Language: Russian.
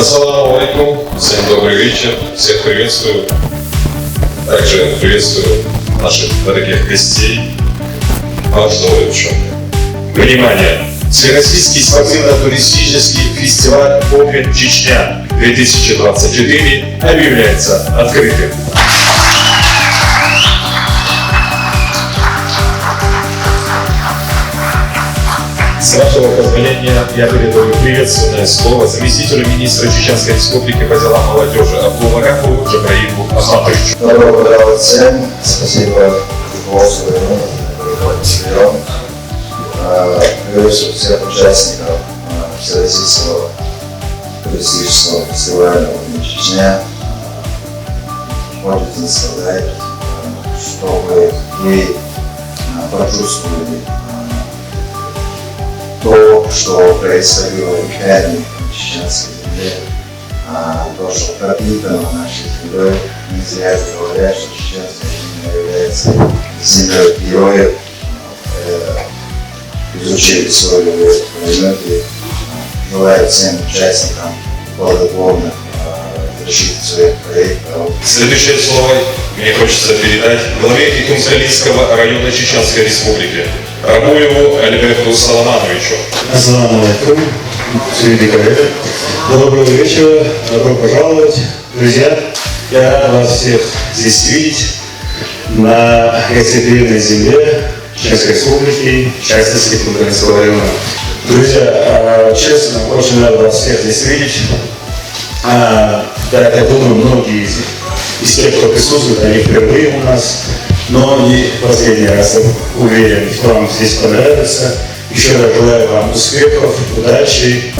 Ассаламу алейкум, всем добрый вечер, всех приветствую. Также приветствую наших дорогих гостей. Внимание! Всероссийский спортивно-туристический фестиваль Open Chechnya 2024 объявляется открытым. С вашего позволения я передаю приветственное слово заместителю министра Чеченской Республики по делам молодежи Абдулмагаку Джабраилу Ахматовичу. Добро пожаловать всем. Спасибо руководству пригласил всех участников Всероссийского туристического фестиваля Open Chechnya. Хочется сказать, чтобы вы почувствовали то, что происходило в Италии, в чеченской земле, то, что пропитано нашей землей. Не зря говорят, что чеченская земля является землей героев. Изучили историю в этом моменте. Желаю всем участникам плодотворных защиты своих проектов. Следующее слово мне хочется передать главе Итум-Калийского района Чеченской Республики Рабуеву Альберту Соломановичу. Ассаламу алейкум, среди коллег. Доброго вечера, добро пожаловать, друзья. Я рад вас всех здесь видеть на гостеприимной земле Чеченской Республики, в частности Итум-Калийского района. Друзья, честно, очень рад вас всех здесь видеть. Да, я думаю, многие из тех, кто присутствует, они впервые у нас, но не последний раз, уверен, что вам здесь понравится. Еще раз желаю вам успехов, удачи.